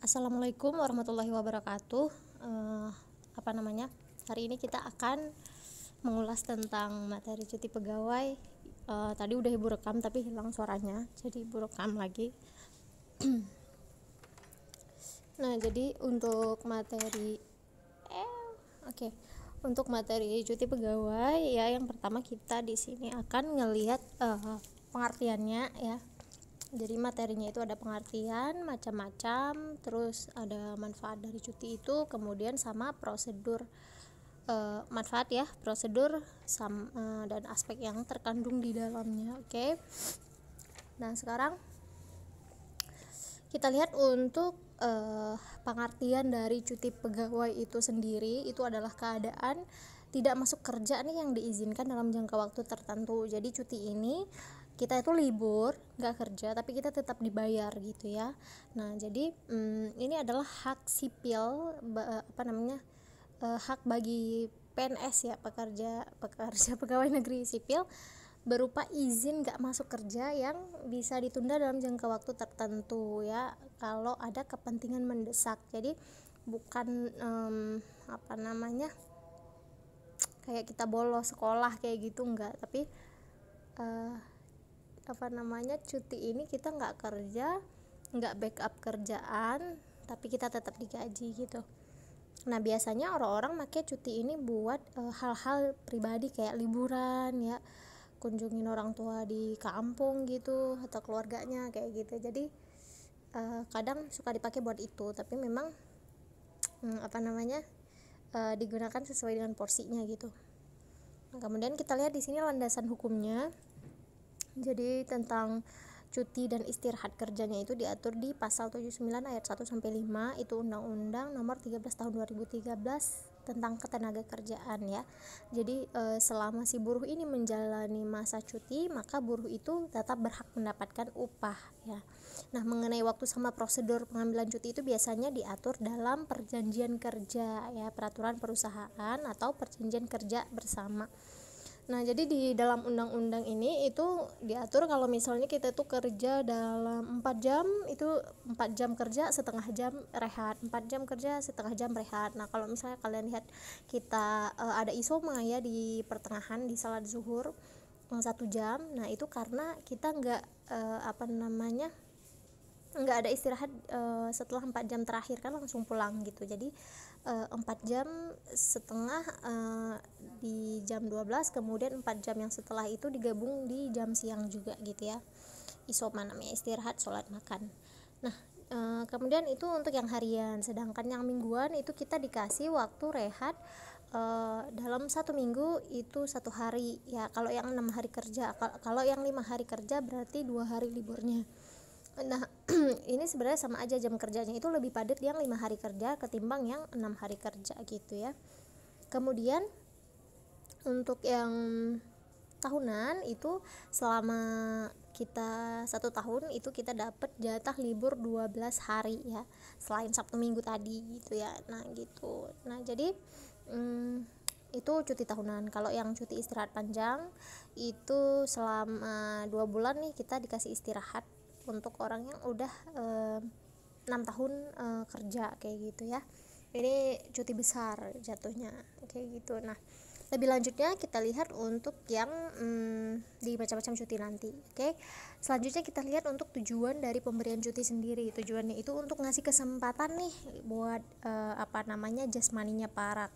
Assalamualaikum warahmatullahi wabarakatuh. Hari ini kita akan mengulas tentang materi cuti pegawai. Tadi udah ibu rekam tapi hilang suaranya, jadi ibu rekam lagi. Nah, jadi untuk materi untuk materi cuti pegawai ya, yang pertama kita di sini akan ngelihat pengertiannya ya. Jadi materinya itu ada pengertian macam-macam, terus ada manfaat dari cuti itu, kemudian sama prosedur manfaat ya, prosedur dan aspek yang terkandung di dalamnya. Oke. Nah, sekarang kita lihat untuk pengertian dari cuti pegawai itu sendiri. Itu adalah keadaan tidak masuk kerja nih yang diizinkan dalam jangka waktu tertentu. Jadi cuti ini kita itu libur, nggak kerja, tapi kita tetap dibayar gitu ya. Nah, jadi ini adalah hak sipil, hak bagi PNS ya, pekerja pegawai negeri sipil, berupa izin nggak masuk kerja yang bisa ditunda dalam jangka waktu tertentu ya, kalau ada kepentingan mendesak. Jadi bukan kayak kita bolos sekolah kayak gitu, enggak, tapi cuti ini kita nggak kerja, nggak backup kerjaan, tapi kita tetap digaji gitu. Nah, biasanya orang-orang pakai cuti ini buat hal-hal pribadi kayak liburan ya, kunjungin orang tua di kampung gitu atau keluarganya kayak gitu. Jadi kadang suka dipakai buat itu, tapi memang digunakan sesuai dengan porsinya gitu. Nah, kemudian kita lihat di sini landasan hukumnya. Jadi tentang cuti dan istirahat kerjanya itu diatur di pasal 79 ayat 1 sampai 5, itu Undang-Undang Nomor 13 Tahun 2013 tentang ketenaga kerjaan ya. Jadi selama si buruh ini menjalani masa cuti, maka buruh itu tetap berhak mendapatkan upah ya. Nah, mengenai waktu sama prosedur pengambilan cuti itu biasanya diatur dalam perjanjian kerja ya, peraturan perusahaan atau perjanjian kerja bersama. Nah, jadi di dalam undang-undang ini itu diatur kalau misalnya kita tuh kerja dalam 4 jam, itu 4 jam kerja, setengah jam rehat, 4 jam kerja, setengah jam rehat. Nah, kalau misalnya kalian lihat kita ada isoma ya di pertengahan di salat zuhur 1 jam, nah itu karena kita nggak ada istirahat setelah 4 jam terakhir, kan langsung pulang gitu. Jadi 4 jam setengah di jam 12, kemudian 4 jam yang setelah itu digabung di jam siang juga gitu ya. Isoma namanya, istirahat, sholat, makan. Nah, kemudian itu untuk yang harian, sedangkan yang mingguan itu kita dikasih waktu rehat dalam 1 minggu itu 1 hari ya. Kalau yang 6 hari kerja, kalau yang 5 hari kerja berarti 2 hari liburnya. Nah, ini sebenarnya sama aja, jam kerjanya itu lebih padat yang 5 hari kerja ketimbang yang 6 hari kerja gitu ya. Kemudian untuk yang tahunan itu selama kita 1 tahun itu kita dapat jatah libur 12 hari ya, selain Sabtu Minggu tadi gitu ya. Nah, gitu. Nah, jadi itu cuti tahunan. Kalau yang cuti istirahat panjang itu selama 2 bulan nih kita dikasih istirahat untuk orang yang udah 6 tahun kerja kayak gitu ya. Ini cuti besar jatuhnya kayak gitu. Nah, lebih lanjutnya kita lihat untuk yang di macam-macam cuti nanti. Oke. Selanjutnya kita lihat untuk tujuan dari pemberian cuti sendiri. Tujuannya itu untuk ngasih kesempatan nih buat jasmaninya para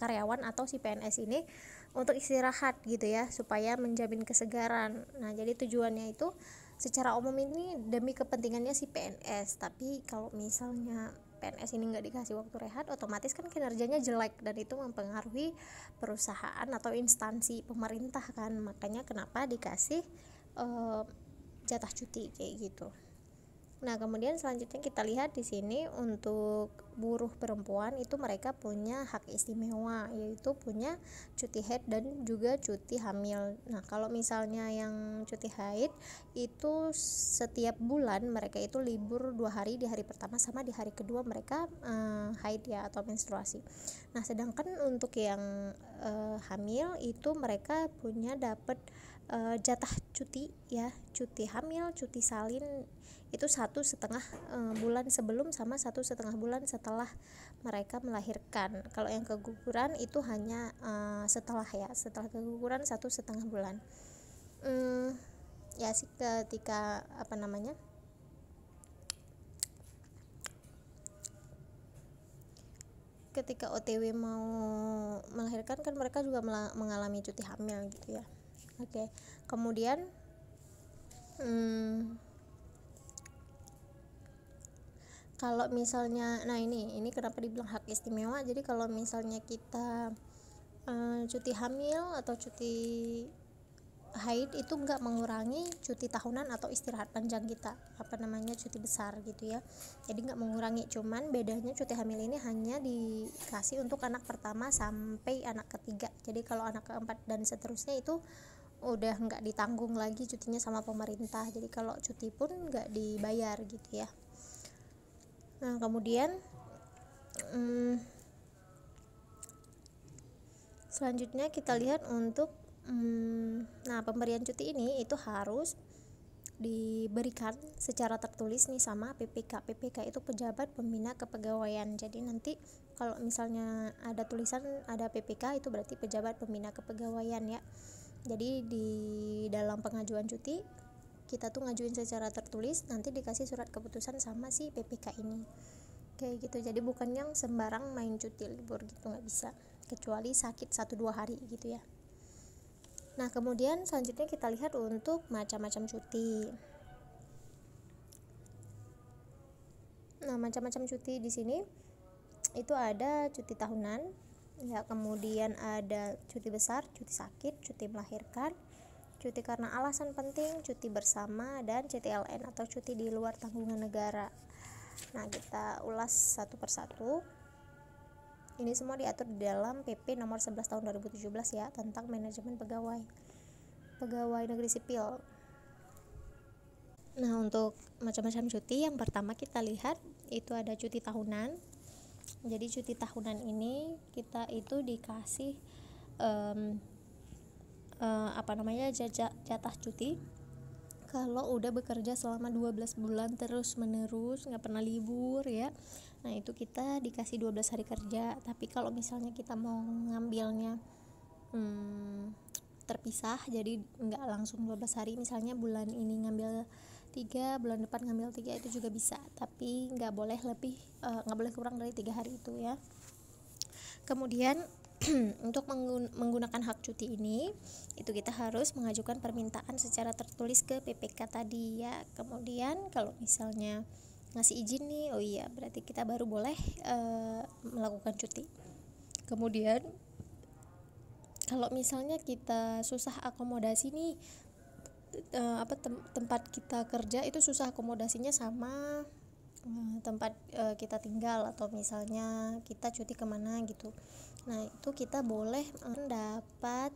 karyawan atau si PNS ini untuk istirahat gitu ya, supaya menjamin kesegaran. Nah, jadi tujuannya itu secara umum ini demi kepentingannya si PNS, tapi kalau misalnya PNS ini nggak dikasih waktu rehat, otomatis kan kinerjanya jelek dan itu mempengaruhi perusahaan atau instansi pemerintah kan. Makanya kenapa dikasih jatah cuti kayak gitu. Nah, kemudian selanjutnya kita lihat di sini untuk buruh perempuan itu mereka punya hak istimewa, yaitu punya cuti haid dan juga cuti hamil. Nah, kalau misalnya yang cuti haid itu setiap bulan mereka itu libur 2 hari, di hari pertama sama di hari kedua mereka haid ya atau menstruasi. Nah, sedangkan untuk yang hamil itu mereka punya dapat jatah cuti ya, cuti hamil, cuti salin itu 1,5 bulan sebelum sama 1,5 bulan setelah mereka melahirkan. Kalau yang keguguran itu hanya setelah keguguran 1,5 bulan. Ya sih, ketika ketika OTW mau melahirkan kan mereka juga mengalami cuti hamil gitu ya. Oke. Kemudian kalau misalnya, nah ini kenapa dibilang hak istimewa. Jadi kalau misalnya kita cuti hamil atau cuti haid itu nggak mengurangi cuti tahunan atau istirahat panjang kita, cuti besar gitu ya. Jadi nggak mengurangi, cuman bedanya cuti hamil ini hanya dikasih untuk anak pertama sampai anak ketiga. Jadi kalau anak keempat dan seterusnya itu udah nggak ditanggung lagi cutinya sama pemerintah. Jadi kalau cuti pun nggak dibayar gitu ya. Nah kemudian selanjutnya kita lihat untuk pemberian cuti ini itu harus diberikan secara tertulis nih sama PPK. PPK itu pejabat pembina kepegawaian. Jadi nanti kalau misalnya ada tulisan ada PPK itu berarti pejabat pembina kepegawaian ya. Jadi di dalam pengajuan cuti kita tuh ngajuin secara tertulis, nanti dikasih surat keputusan sama si PPK ini. Kayak gitu. Jadi bukan yang sembarang main cuti libur gitu, nggak bisa. Kecuali sakit 1-2 hari gitu ya. Nah kemudian selanjutnya kita lihat untuk macam-macam cuti. Nah macam-macam cuti di sini itu ada cuti tahunan, ya, kemudian ada cuti besar, cuti sakit, cuti melahirkan, cuti karena alasan penting, cuti bersama, dan CTLN atau cuti di luar tanggungan negara. Nah kita ulas satu persatu. Ini semua diatur di dalam PP nomor 11 tahun 2017 ya, tentang manajemen pegawai negeri sipil. Nah untuk macam-macam cuti, yang pertama kita lihat itu ada cuti tahunan. Jadi cuti tahunan ini kita itu dikasih jatah cuti kalau udah bekerja selama 12 bulan terus menerus, nggak pernah libur ya. Nah itu kita dikasih 12 hari kerja. Tapi kalau misalnya kita mau ngambilnya terpisah, jadi nggak langsung 12 hari, misalnya bulan ini ngambil 3, bulan depan ngambil 3, itu juga bisa. Tapi nggak boleh kurang dari 3 hari itu ya. Kemudian untuk menggunakan hak cuti ini itu kita harus mengajukan permintaan secara tertulis ke PPK tadi ya. Kemudian kalau misalnya ngasih izin nih, berarti kita baru boleh melakukan cuti. Kemudian kalau misalnya kita susah akomodasi nih, tempat kita kerja itu susah akomodasinya sama tempat kita tinggal, atau misalnya kita cuti kemana gitu. Nah itu kita boleh dapat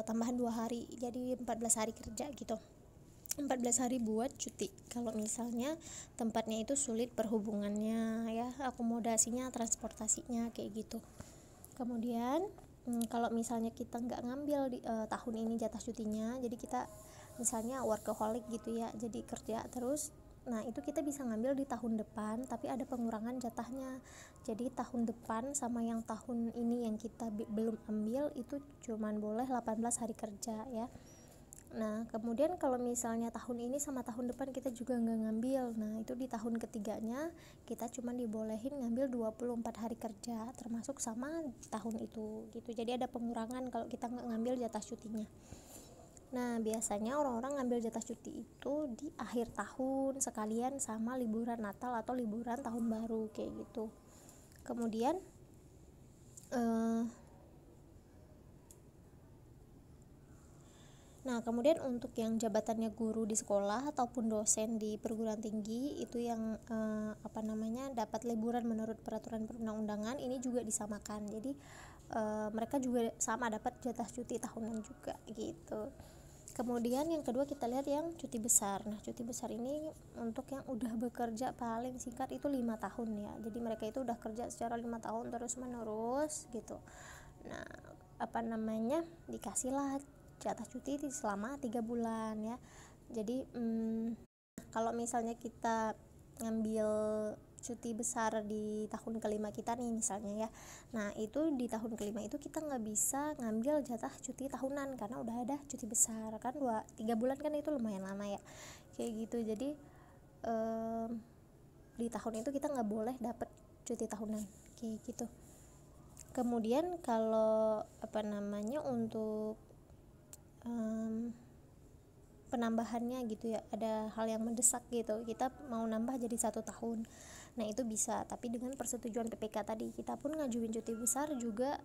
tambahan 2 hari, jadi 14 hari kerja gitu. 14 hari buat cuti kalau misalnya tempatnya itu sulit perhubungannya ya, akomodasinya, transportasinya kayak gitu. Kemudian kalau misalnya kita nggak ngambil di tahun ini jatah cutinya, jadi kita misalnya workaholic gitu ya, jadi kerja terus. Nah itu kita bisa ngambil di tahun depan, tapi ada pengurangan jatahnya. Jadi tahun depan sama yang tahun ini yang kita belum ambil itu cuman boleh 18 hari kerja ya. Nah kemudian kalau misalnya tahun ini sama tahun depan kita juga nggak ngambil, nah itu di tahun ketiganya kita cuma dibolehin ngambil 24 hari kerja, termasuk sama tahun itu gitu. Jadi ada pengurangan kalau kita nggak ngambil jatah cutinya. Nah biasanya orang-orang ngambil jatah cuti itu di akhir tahun sekalian sama liburan Natal atau liburan tahun baru kayak gitu. Kemudian kemudian untuk yang jabatannya guru di sekolah ataupun dosen di perguruan tinggi itu yang dapat liburan menurut peraturan perundang-undangan, ini juga disamakan. Jadi mereka juga sama dapat jatah cuti tahunan juga gitu. Kemudian yang kedua kita lihat yang cuti besar. Nah cuti besar ini untuk yang udah bekerja paling singkat itu 5 tahun ya. Jadi mereka itu udah kerja secara 5 tahun terus menerus gitu. Nah dikasihlah jatah cuti selama 3 bulan ya. Jadi kalau misalnya kita ngambil cuti besar di tahun kelima kita nih misalnya ya, nah itu di tahun kelima itu kita nggak bisa ngambil jatah cuti tahunan karena udah ada cuti besar kan, 2-3 bulan kan itu lumayan lama ya kayak gitu. Jadi di tahun itu kita nggak boleh dapet cuti tahunan kayak gitu. Kemudian kalau untuk penambahannya gitu ya, ada hal yang mendesak gitu, kita mau nambah jadi 1 tahun, nah itu bisa, tapi dengan persetujuan PPK tadi. Kita pun ngajuin cuti besar juga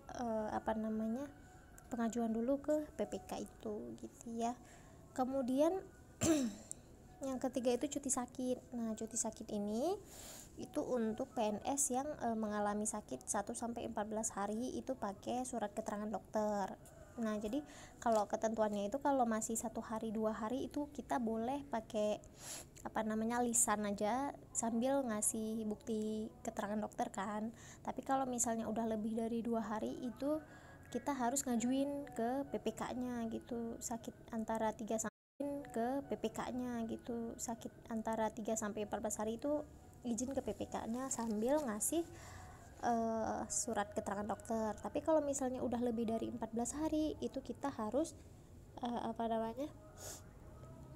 pengajuan dulu ke PPK itu gitu ya. Kemudian yang ketiga itu cuti sakit. Nah cuti sakit ini itu untuk PNS yang mengalami sakit 1-14 hari itu pakai surat keterangan dokter. Nah jadi kalau ketentuannya itu kalau masih 1 hari 2 hari itu kita boleh pakai lisan aja sambil ngasih bukti keterangan dokter kan. Tapi kalau misalnya udah lebih dari 2 hari itu kita harus ngajuin ke PPK-nya gitu, sakit antara 3 sampai 14 hari itu izin ke PPK-nya sambil ngasih surat keterangan dokter. Tapi kalau misalnya udah lebih dari 14 hari itu kita harus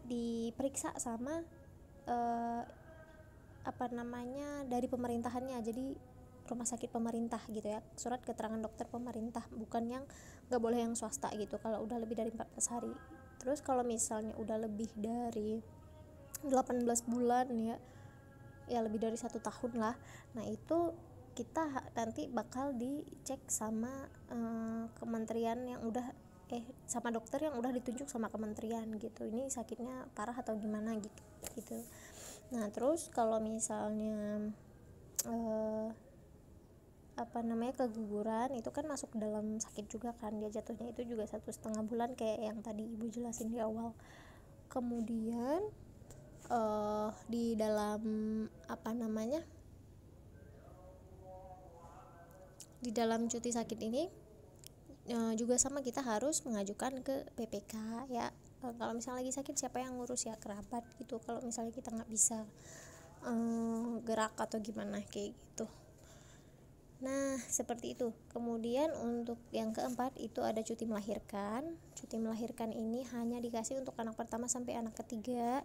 diperiksa sama dari pemerintahannya, jadi rumah sakit pemerintah gitu ya, surat keterangan dokter pemerintah, bukan yang nggak boleh yang swasta gitu kalau udah lebih dari 14 hari. Terus kalau misalnya udah lebih dari 18 bulan ya lebih dari 1 tahun lah, nah itu kita nanti bakal dicek sama kementerian yang udah sama dokter yang udah ditunjuk sama kementerian gitu, ini sakitnya parah atau gimana gitu. Nah terus kalau misalnya keguguran itu kan masuk dalam sakit juga kan, dia jatuhnya itu juga 1,5 bulan kayak yang tadi ibu jelasin di awal. Kemudian di dalam di dalam cuti sakit ini juga sama, kita harus mengajukan ke PPK ya. Kalau misalnya lagi sakit siapa yang ngurus ya, kerabat gitu, kalau misalnya kita nggak bisa gerak atau gimana kayak gitu. Nah seperti itu. Kemudian untuk yang keempat itu ada cuti melahirkan. Cuti melahirkan ini hanya dikasih untuk anak pertama sampai anak ketiga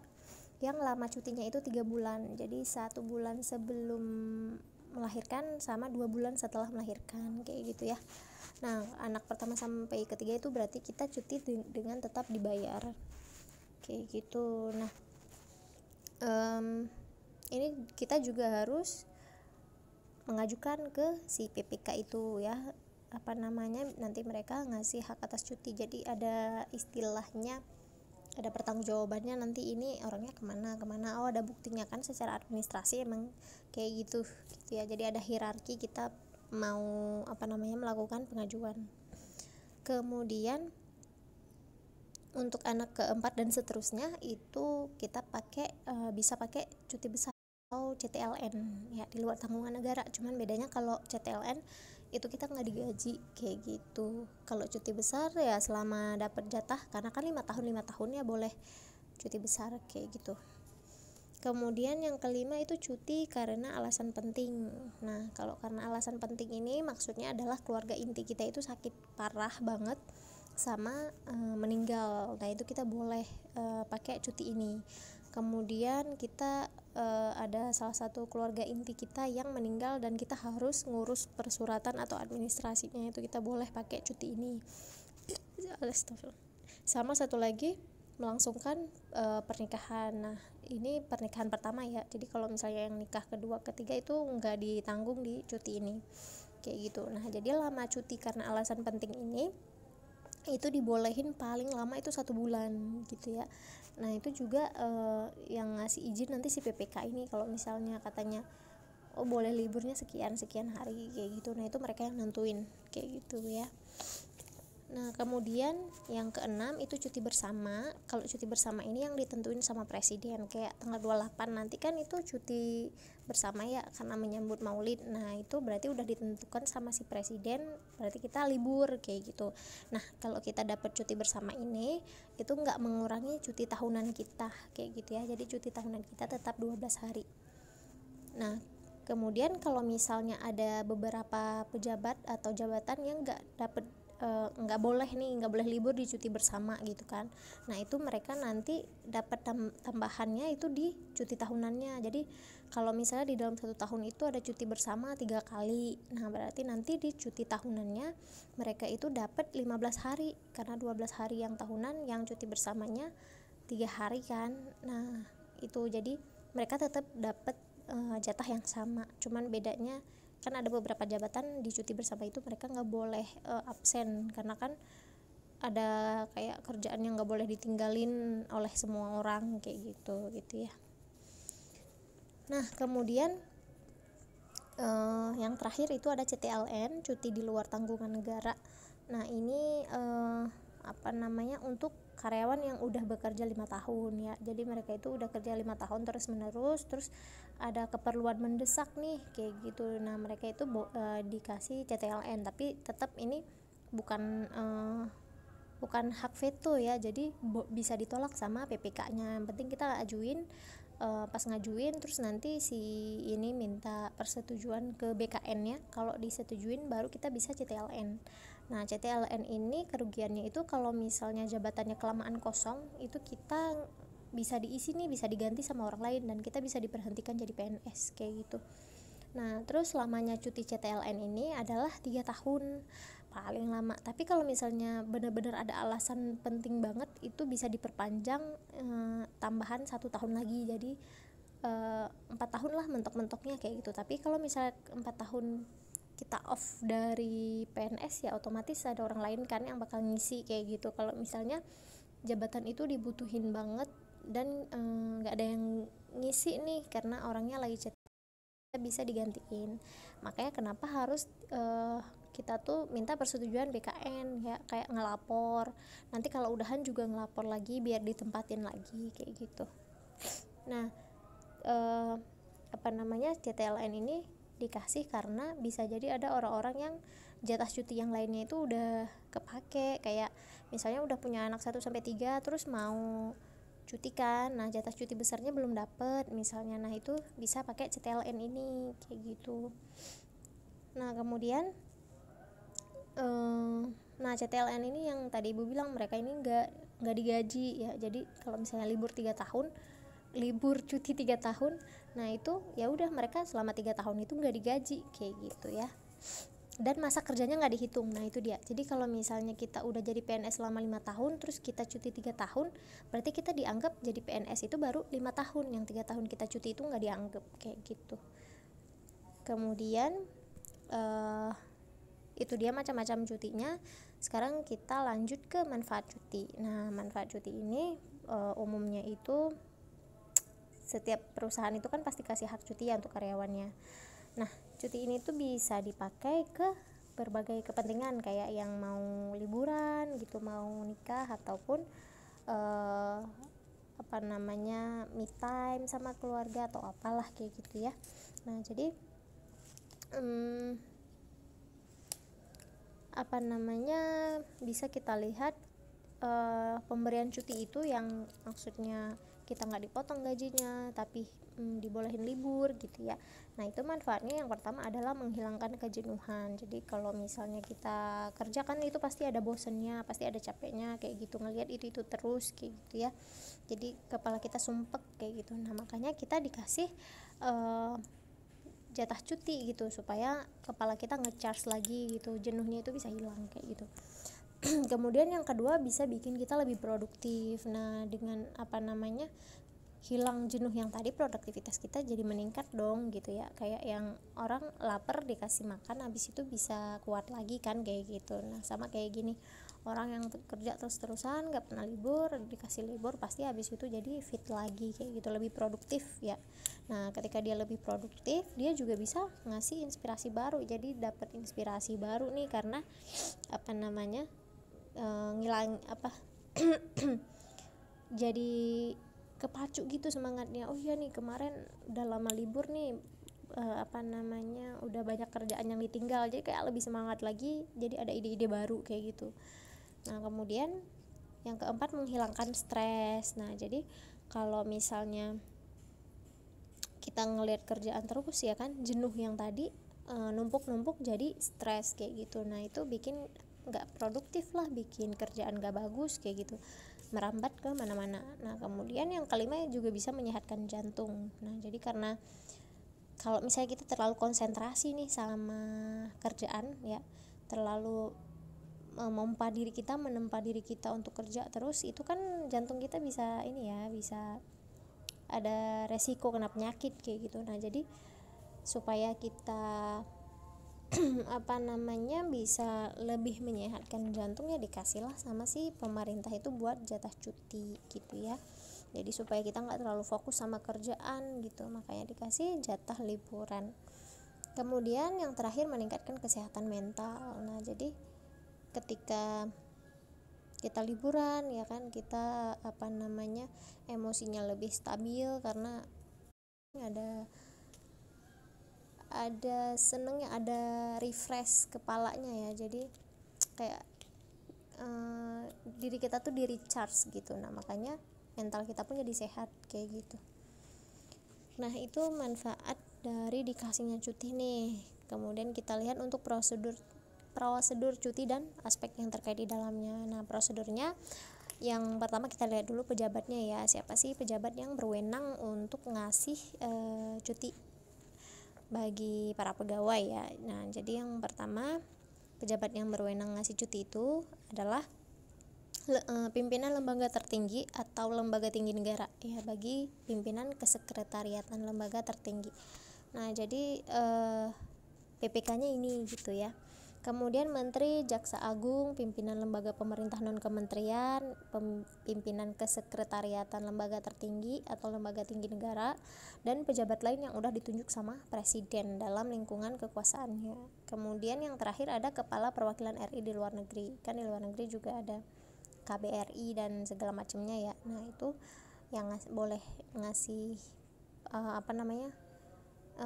yang lama cutinya itu 3 bulan, jadi 1 bulan sebelum melahirkan sama 2 bulan setelah melahirkan kayak gitu ya. Nah anak pertama sampai ketiga itu berarti kita cuti dengan tetap dibayar kayak gitu. Nah ini kita juga harus mengajukan ke si PPK itu ya, nanti mereka ngasih hak atas cuti, jadi ada istilahnya, ada pertanggungjawabannya nanti ini orangnya kemana, ada buktinya kan, secara administrasi emang kayak gitu ya. Jadi ada hierarki kita mau melakukan pengajuan. Kemudian untuk anak keempat dan seterusnya itu kita bisa pakai cuti besar atau CTLN ya, di luar tanggungan negara. Cuman bedanya kalau CTLN itu kita nggak digaji kayak gitu. Kalau cuti besar ya selama dapat jatah, karena kan 5 tahun ya boleh cuti besar kayak gitu. Kemudian yang kelima itu cuti karena alasan penting. Nah kalau karena alasan penting ini maksudnya adalah keluarga inti kita itu sakit parah banget sama meninggal, nah itu kita boleh pakai cuti ini. Kemudian kita ada salah satu keluarga inti kita yang meninggal dan kita harus ngurus persuratan atau administrasinya, itu kita boleh pakai cuti ini. Sama satu lagi melangsungkan pernikahan. Nah ini pernikahan pertama ya, jadi kalau misalnya yang nikah kedua ketiga itu nggak ditanggung di cuti ini kayak gitu. Nah jadi lama cuti karena alasan penting ini itu dibolehin paling lama itu 1 bulan gitu ya. Nah itu juga yang ngasih izin nanti si PPK ini, kalau misalnya katanya boleh liburnya sekian hari kayak gitu, nah itu mereka yang nentuin kayak gitu ya. Nah, kemudian yang keenam itu cuti bersama. Kalau cuti bersama ini yang ditentuin sama presiden, kayak tanggal 28 nanti kan itu cuti bersama ya, karena menyambut Maulid. Nah, itu berarti udah ditentukan sama si presiden, berarti kita libur kayak gitu. Nah, kalau kita dapat cuti bersama ini, itu nggak mengurangi cuti tahunan kita kayak gitu ya. Jadi cuti tahunan kita tetap 12 hari. Nah, kemudian kalau misalnya ada beberapa pejabat atau jabatan yang nggak boleh libur di cuti bersama gitu kan. Nah, itu mereka nanti dapat tambahannya itu di cuti tahunannya. Jadi kalau misalnya di dalam 1 tahun itu ada cuti bersama 3 kali, nah berarti nanti di cuti tahunannya mereka itu dapat 15 hari, karena 12 hari yang tahunan, yang cuti bersamanya 3 hari kan. Nah, itu jadi mereka tetap dapat jatah yang sama, cuman bedanya kan ada beberapa jabatan di cuti bersama itu mereka nggak boleh absen, karena kan ada kayak kerjaan yang nggak boleh ditinggalin oleh semua orang kayak gitu ya. Nah, kemudian yang terakhir itu ada CTLN, cuti di luar tanggungan negara. Nah, ini untuk karyawan yang udah bekerja 5 tahun ya. Jadi mereka itu udah kerja 5 tahun terus menerus, terus ada keperluan mendesak nih kayak gitu. Nah, mereka itu dikasih CTLN, tapi tetap ini bukan hak veto ya. Jadi bisa ditolak sama PPK-nya. Yang penting kita ajuin, pas ngajuin terus nanti si ini minta persetujuan ke BKN-nya. Kalau disetujuin baru kita bisa CTLN. Nah, CTLN ini kerugiannya itu kalau misalnya jabatannya kelamaan kosong, itu kita bisa diisi nih, bisa diganti sama orang lain, dan kita bisa diberhentikan jadi PNS kayak gitu. Nah, terus lamanya cuti CTLN ini adalah 3 tahun paling lama. Tapi kalau misalnya benar-benar ada alasan penting banget, itu bisa diperpanjang tambahan 1 tahun lagi, jadi 4 tahun lah mentok-mentoknya kayak gitu. Tapi kalau misalnya 4 tahun kita off dari PNS ya otomatis ada orang lain kan yang bakal ngisi kayak gitu. Kalau misalnya jabatan itu dibutuhin banget dan nggak ada yang ngisi nih karena orangnya lagi bisa digantiin. Makanya kenapa harus kita tuh minta persetujuan BKN ya, kayak ngelapor. Nanti kalau udahan juga ngelapor lagi biar ditempatin lagi kayak gitu. Nah, CTLN ini dikasih karena bisa jadi ada orang-orang yang jatah cuti yang lainnya itu udah kepake, kayak misalnya udah punya anak 1-3 terus mau cuti kan, nah jatah cuti besarnya belum dapet misalnya, nah itu bisa pakai CTLN ini kayak gitu. Nah, kemudian CTLN ini yang tadi Ibu bilang mereka ini nggak digaji ya. Jadi kalau misalnya libur cuti 3 tahun, nah itu ya udah mereka selama 3 tahun itu nggak digaji kayak gitu ya, dan masa kerjanya nggak dihitung. Nah, itu dia. Jadi kalau misalnya kita udah jadi PNS selama 5 tahun terus kita cuti 3 tahun, berarti kita dianggap jadi PNS itu baru 5 tahun, yang 3 tahun kita cuti itu nggak dianggap kayak gitu. Kemudian itu dia macam-macam cutinya. Sekarang kita lanjut ke manfaat cuti. Nah, manfaat cuti ini umumnya itu setiap perusahaan itu kan pasti kasih hak cuti ya untuk karyawannya. Nah, cuti ini tuh bisa dipakai ke berbagai kepentingan, kayak yang mau liburan gitu, mau nikah, ataupun me time sama keluarga atau apalah kayak gitu ya. Nah, jadi bisa kita lihat pemberian cuti itu yang maksudnya kita nggak dipotong gajinya tapi dibolehin libur gitu ya. Nah, itu manfaatnya yang pertama adalah menghilangkan kejenuhan. Jadi kalau misalnya kita kerja kan itu pasti ada bosennya, pasti ada capeknya kayak gitu, ngelihat itu terus kayak gitu ya. Jadi kepala kita sumpek kayak gitu. Nah, makanya kita dikasih jatah cuti gitu supaya kepala kita ngecharge lagi gitu, jenuhnya itu bisa hilang kayak gitu. Kemudian yang kedua bisa bikin kita lebih produktif. Nah, dengan hilang jenuh yang tadi, produktivitas kita jadi meningkat dong gitu ya. Kayak yang orang lapar dikasih makan habis itu bisa kuat lagi kan kayak gitu. Nah, sama kayak gini, orang yang kerja terus-terusan gak pernah libur, dikasih libur pasti habis itu jadi fit lagi kayak gitu, lebih produktif ya. Nah, ketika dia lebih produktif, dia juga bisa ngasih inspirasi baru. Jadi dapat inspirasi baru nih karena ngilang apa jadi kepacu gitu semangatnya. Oh iya nih, kemarin udah lama libur nih, udah banyak kerjaan yang ditinggal, jadi kayak lebih semangat lagi, jadi ada ide-ide baru kayak gitu. Nah kemudian yang keempat, menghilangkan stres. Nah jadi kalau misalnya kita ngelihat kerjaan terus ya kan, jenuh yang tadi numpuk-numpuk jadi stres kayak gitu. Nah itu bikin nggak produktif lah, bikin kerjaan nggak bagus kayak gitu, merambat ke mana-mana. Nah kemudian yang kelima juga bisa menyehatkan jantung. Nah jadi karena kalau misalnya kita terlalu konsentrasi nih sama kerjaan ya, terlalu menempa diri kita untuk kerja terus, itu kan jantung kita bisa bisa ada resiko kena penyakit kayak gitu. Nah jadi supaya kita bisa lebih menyehatkan jantung, ya dikasihlah sama si pemerintah itu buat jatah cuti gitu ya. Jadi supaya kita nggak terlalu fokus sama kerjaan gitu, makanya dikasih jatah liburan. Kemudian yang terakhir, meningkatkan kesehatan mental. Nah jadi ketika kita liburan ya kan, kita emosinya lebih stabil karena ada senengnya, ada refresh kepalanya ya. Jadi kayak diri kita tuh di recharge gitu. Nah makanya mental kita pun jadi sehat kayak gitu. Nah itu manfaat dari dikasihnya cuti nih. Kemudian kita lihat untuk prosedur cuti dan aspek yang terkait di dalamnya. Nah prosedurnya, yang pertama kita lihat dulu pejabatnya ya, siapa sih pejabat yang berwenang untuk ngasih cuti bagi para pegawai ya. Nah jadi yang pertama, pejabat yang berwenang ngasih cuti itu adalah pimpinan lembaga tertinggi atau lembaga tinggi negara ya, bagi pimpinan kesekretariatan lembaga tertinggi. Nah jadi PPK-nya ini gitu ya. Kemudian Menteri, Jaksa Agung, pimpinan lembaga pemerintah non-kementerian, pimpinan kesekretariatan lembaga tertinggi atau lembaga tinggi negara, dan pejabat lain yang udah ditunjuk sama presiden dalam lingkungan kekuasaannya. Kemudian yang terakhir ada Kepala Perwakilan RI di luar negeri. Kan di luar negeri juga ada KBRI dan segala macamnya ya. Nah itu yang boleh ngasih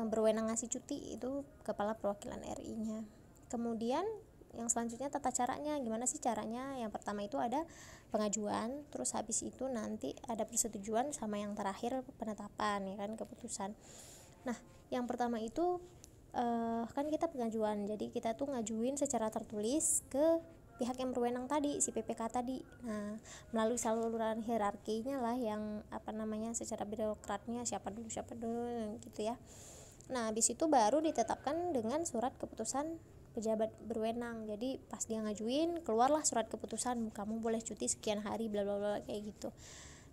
berwenang ngasih cuti itu Kepala Perwakilan RI-nya. Kemudian yang selanjutnya tata caranya, gimana sih caranya? Yang pertama itu ada pengajuan, terus habis itu nanti ada persetujuan, sama yang terakhir penetapan ya kan, keputusan. Nah yang pertama itu kan kita pengajuan, jadi kita tuh ngajuin secara tertulis ke pihak yang berwenang tadi, si PPK tadi. Nah melalui saluran hierarkinya lah, yang secara birokratnya siapa dulu gitu ya. Nah habis itu baru ditetapkan dengan surat keputusan pejabat berwenang. Jadi pas dia ngajuin, keluarlah surat keputusan, kamu boleh cuti sekian hari bla bla bla kayak gitu.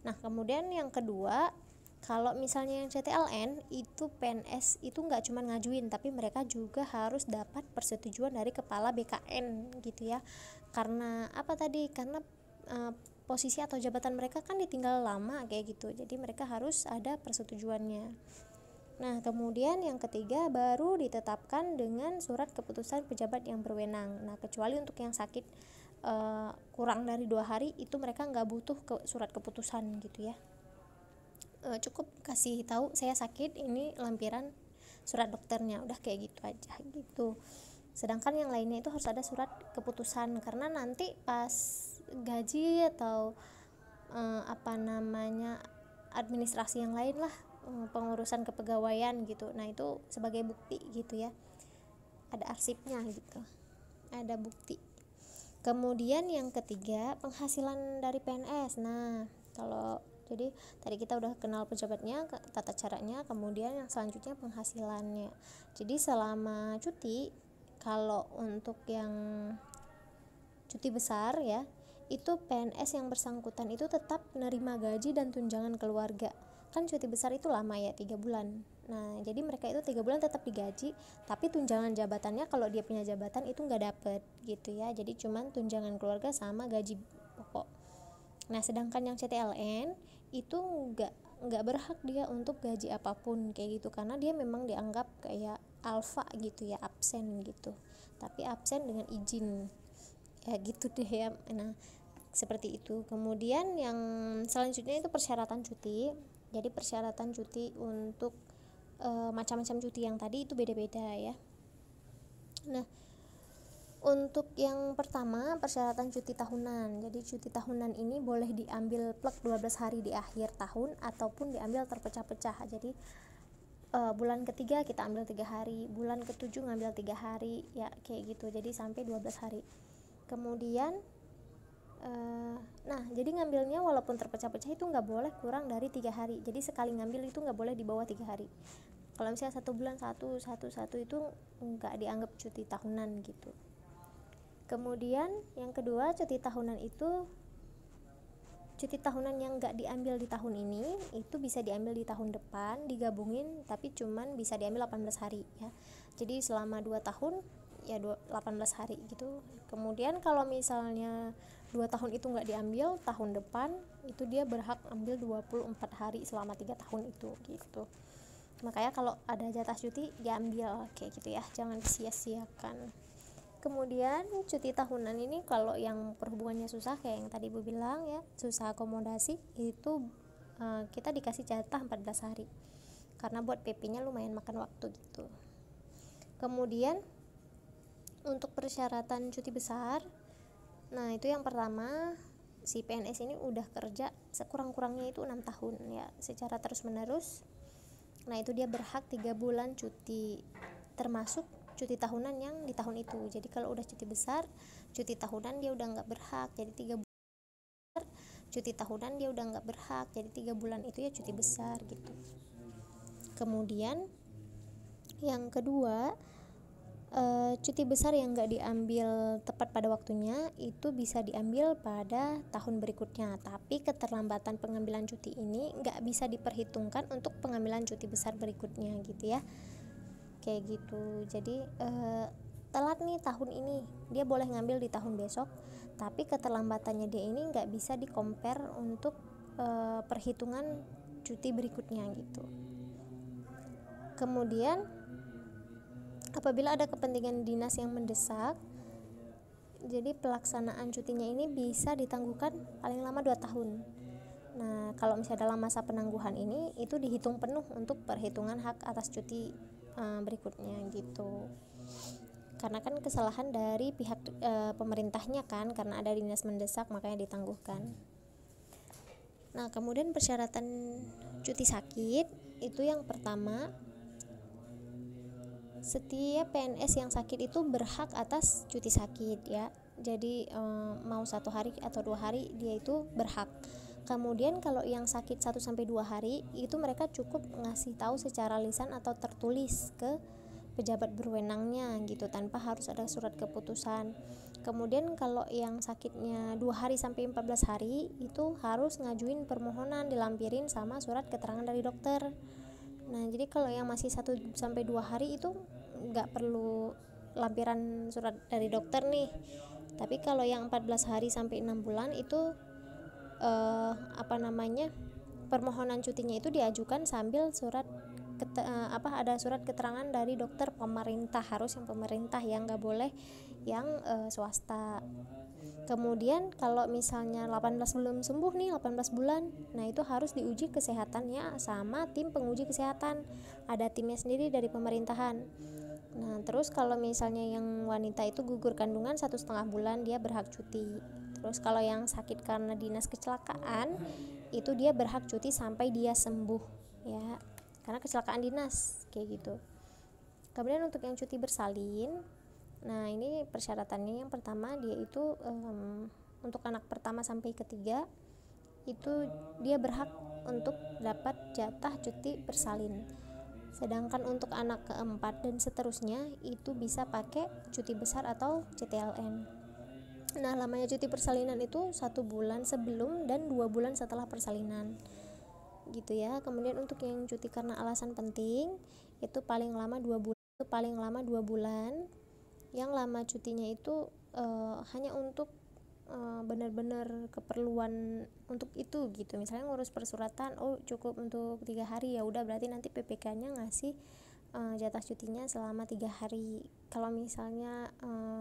Nah kemudian yang kedua, kalau misalnya yang CTLN itu PNS itu nggak cuma ngajuin, tapi mereka juga harus dapat persetujuan dari kepala BKN gitu ya. Karena karena posisi atau jabatan mereka kan ditinggal lama kayak gitu, jadi mereka harus ada persetujuannya. Nah kemudian yang ketiga, baru ditetapkan dengan surat keputusan pejabat yang berwenang. Nah kecuali untuk yang sakit kurang dari 2 hari, itu mereka nggak butuh surat keputusan gitu ya. Cukup kasih tahu saya sakit, ini lampiran surat dokternya, udah kayak gitu aja gitu. Sedangkan yang lainnya itu harus ada surat keputusan, karena nanti pas gaji atau administrasi yang lain lah, pengurusan kepegawaian gitu. Nah itu sebagai bukti gitu ya, ada arsipnya gitu, ada bukti. Kemudian yang ketiga, penghasilan dari PNS. Nah kalau jadi tadi kita udah kenal pejabatnya, tata caranya, kemudian yang selanjutnya penghasilannya. Jadi selama cuti, kalau untuk yang cuti besar ya, itu PNS yang bersangkutan itu tetap menerima gaji dan tunjangan keluarga. Kan cuti besar itu lama ya, 3 bulan. Nah jadi mereka itu 3 bulan tetap digaji, tapi tunjangan jabatannya kalau dia punya jabatan itu nggak dapet gitu ya. Jadi cuman tunjangan keluarga sama gaji pokok. Nah sedangkan yang CTLN itu nggak berhak dia untuk gaji apapun kayak gitu, karena dia memang dianggap kayak alfa gitu ya, absen gitu, tapi absen dengan izin. ya gitu deh ya. Nah seperti itu. Kemudian yang selanjutnya itu persyaratan cuti. Jadi persyaratan cuti untuk macam-macam cuti yang tadi itu beda-beda ya. Nah untuk yang pertama persyaratan cuti tahunan. Jadi cuti tahunan ini boleh diambil plek 12 hari di akhir tahun ataupun diambil terpecah-pecah. Jadi bulan ketiga kita ambil 3 hari, bulan ketujuh ngambil 3 hari ya, kayak gitu. Jadi sampai 12 hari. Kemudian nah jadi ngambilnya walaupun terpecah-pecah itu nggak boleh kurang dari 3 hari. Jadi sekali ngambil itu nggak boleh di bawah 3 hari. Kalau misalnya 1 bulan satu itu nggak dianggap cuti tahunan gitu. Kemudian yang kedua, cuti tahunan yang nggak diambil di tahun ini itu bisa diambil di tahun depan, digabungin tapi cuman bisa diambil 18 hari ya. Jadi selama 2 tahun ya 18 hari gitu. Kemudian kalau misalnya 2 tahun itu nggak diambil, tahun depan itu dia berhak ambil 24 hari selama 3 tahun itu gitu. Makanya kalau ada jatah cuti diambil kayak gitu ya, jangan sia-siakan. Kemudian cuti tahunan ini kalau yang perhubungannya susah kayak yang tadi Bu bilang ya, susah akomodasi, itu kita dikasih jatah 14 hari karena buat PP-nya lumayan makan waktu gitu. Kemudian untuk persyaratan cuti besar, nah itu yang pertama, si PNS ini udah kerja sekurang-kurangnya itu 6 tahun ya secara terus menerus. Nah itu dia berhak 3 bulan cuti, termasuk cuti tahunan yang di tahun itu. Jadi kalau udah cuti besar, cuti tahunan dia udah nggak berhak, jadi 3 bulan cuti tahunan dia udah nggak berhak, jadi 3 bulan itu ya cuti besar gitu. Kemudian yang kedua, cuti besar yang nggak diambil tepat pada waktunya itu bisa diambil pada tahun berikutnya, tapi keterlambatan pengambilan cuti ini nggak bisa diperhitungkan untuk pengambilan cuti besar berikutnya gitu ya, kayak gitu. Jadi telat nih tahun ini, dia boleh ngambil di tahun besok, tapi keterlambatannya dia ini nggak bisa di-compare untuk perhitungan cuti berikutnya gitu. Kemudian apabila ada kepentingan dinas yang mendesak, jadi pelaksanaan cutinya ini bisa ditangguhkan paling lama 2 tahun. Nah kalau misalnya dalam masa penangguhan ini itu dihitung penuh untuk perhitungan hak atas cuti berikutnya gitu. Karena kan kesalahan dari pihak pemerintahnya kan, karena ada dinas mendesak makanya ditangguhkan. Nah kemudian persyaratan cuti sakit itu yang pertama, setiap PNS yang sakit itu berhak atas cuti sakit ya. Jadi mau 1 hari atau 2 hari dia itu berhak. Kemudian kalau yang sakit 1-2 hari itu mereka cukup ngasih tahu secara lisan atau tertulis ke pejabat berwenangnya gitu, tanpa harus ada surat keputusan. Kemudian kalau yang sakitnya 2 hari sampai 14 hari itu harus ngajuin permohonan dilampirin sama surat keterangan dari dokter. Nah jadi kalau yang masih 1-2 hari itu nggak perlu lampiran surat dari dokter nih. Tapi kalau yang 14 hari sampai 6 bulan itu permohonan cutinya itu diajukan sambil ada surat keterangan dari dokter pemerintah, harus yang pemerintah ya, nggak boleh yang swasta. Kemudian kalau misalnya 18 belum sembuh nih, 18 bulan, nah itu harus diuji kesehatannya sama tim penguji kesehatan, ada timnya sendiri dari pemerintahan. Nah terus kalau misalnya yang wanita itu gugur kandungan 1,5 bulan dia berhak cuti. Terus kalau yang sakit karena dinas kecelakaan itu dia berhak cuti sampai dia sembuh ya, karena kecelakaan dinas kayak gitu. Kemudian untuk yang cuti bersalin, nah ini persyaratannya yang pertama dia itu untuk anak pertama sampai ketiga itu dia berhak untuk dapat jatah cuti bersalin. Sedangkan untuk anak keempat dan seterusnya itu bisa pakai cuti besar atau CTLN. Nah lamanya cuti persalinan itu 1 bulan sebelum dan 2 bulan setelah persalinan gitu ya. Kemudian untuk yang cuti karena alasan penting itu paling lama 2 bulan. Yang lama cutinya itu hanya untuk benar-benar keperluan untuk itu gitu. Misalnya ngurus persuratan, cukup untuk 3 hari, ya udah berarti nanti PPK-nya ngasih jatah cutinya selama 3 hari. Kalau misalnya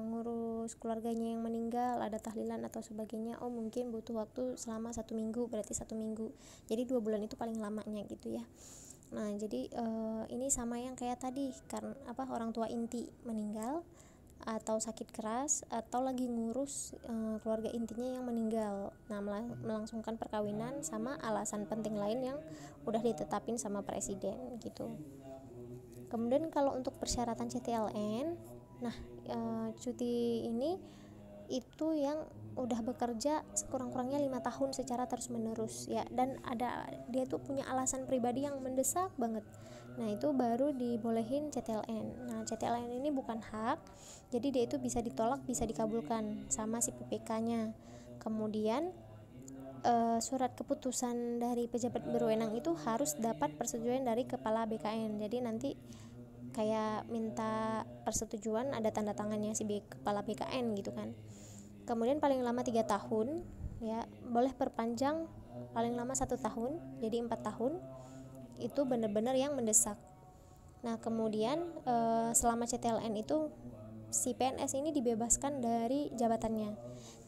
ngurus keluarganya yang meninggal, ada tahlilan atau sebagainya, mungkin butuh waktu selama 1 minggu, berarti 1 minggu. Jadi 2 bulan itu paling lamanya gitu ya. Nah jadi ini sama yang kayak tadi, karena orang tua inti meninggal atau sakit keras atau lagi ngurus keluarga intinya yang meninggal. Nah melangsungkan perkawinan sama alasan penting lain yang udah ditetapin sama presiden gitu. Kemudian kalau untuk persyaratan CTLN, nah cuti ini itu yang udah bekerja sekurang-kurangnya 5 tahun secara terus-menerus ya, dan dia tuh punya alasan pribadi yang mendesak banget. Nah itu baru dibolehin CTLN. Nah CTLN ini bukan hak, jadi dia itu bisa ditolak, bisa dikabulkan sama si PPK-nya. Kemudian surat keputusan dari pejabat berwenang itu harus dapat persetujuan dari kepala BKN. Jadi nanti kayak minta persetujuan, ada tanda tangannya si kepala BKN gitu kan. Kemudian paling lama 3 tahun ya, boleh perpanjang paling lama 1 tahun jadi 4 tahun, itu benar-benar yang mendesak. Nah kemudian selama CTLN itu si PNS ini dibebaskan dari jabatannya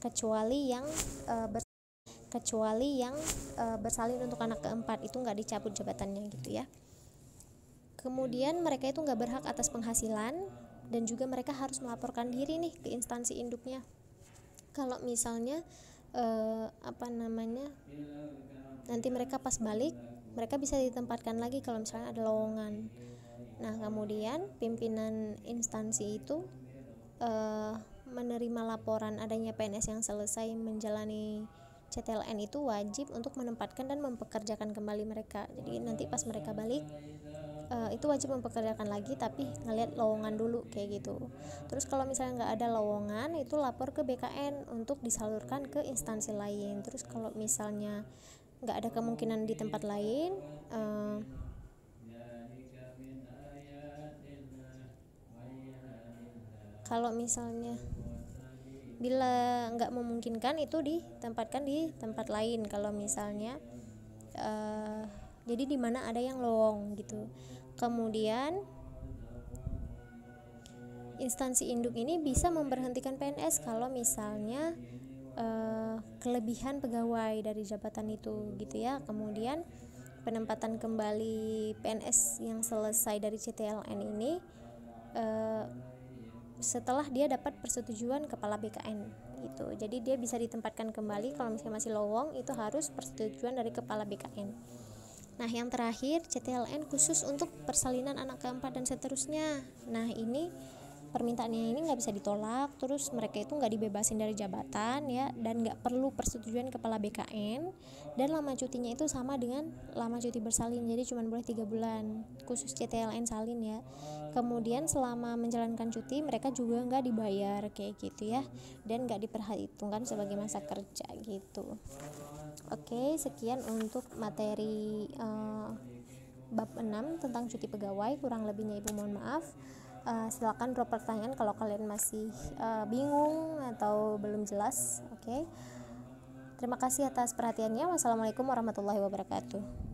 kecuali yang bersalin untuk anak keempat, itu nggak dicabut jabatannya gitu ya. Kemudian mereka itu nggak berhak atas penghasilan, dan juga mereka harus melaporkan diri nih ke instansi induknya. Kalau misalnya nanti mereka pas balik, mereka bisa ditempatkan lagi kalau misalnya ada lowongan. Nah kemudian pimpinan instansi itu menerima laporan adanya PNS yang selesai menjalani CTLN itu wajib untuk menempatkan dan mempekerjakan kembali mereka. Jadi nanti pas mereka balik itu wajib mempekerjakan lagi, tapi ngeliat lowongan dulu kayak gitu. Terus kalau misalnya nggak ada lowongan, itu lapor ke BKN untuk disalurkan ke instansi lain. Terus kalau misalnya nggak ada kemungkinan di tempat lain, kalau misalnya bila nggak memungkinkan, itu ditempatkan di tempat lain. Kalau misalnya jadi di mana ada yang lowong gitu. Kemudian instansi induk ini bisa memberhentikan PNS kalau misalnya kelebihan pegawai dari jabatan itu gitu ya. Kemudian penempatan kembali PNS yang selesai dari CTLN ini setelah dia dapat persetujuan kepala BKN gitu. Jadi dia bisa ditempatkan kembali. Kalau misalnya masih lowong, itu harus persetujuan dari kepala BKN. Nah yang terakhir, CTLN khusus untuk persalinan anak keempat dan seterusnya. Nah ini permintaannya ini nggak bisa ditolak, terus mereka itu nggak dibebasin dari jabatan ya, dan nggak perlu persetujuan kepala BKN, dan lama cutinya itu sama dengan lama cuti bersalin, jadi cuma boleh 3 bulan khusus CTLN salin ya. Kemudian selama menjalankan cuti mereka juga nggak dibayar kayak gitu ya, dan nggak diperhitungkan sebagai masa kerja gitu. Oke, sekian untuk materi bab 6 tentang cuti pegawai. Kurang lebihnya ibu mohon maaf. Silakan drop pertanyaan kalau kalian masih bingung atau belum jelas. Oke. Terima kasih atas perhatiannya. Wassalamualaikum warahmatullahi wabarakatuh.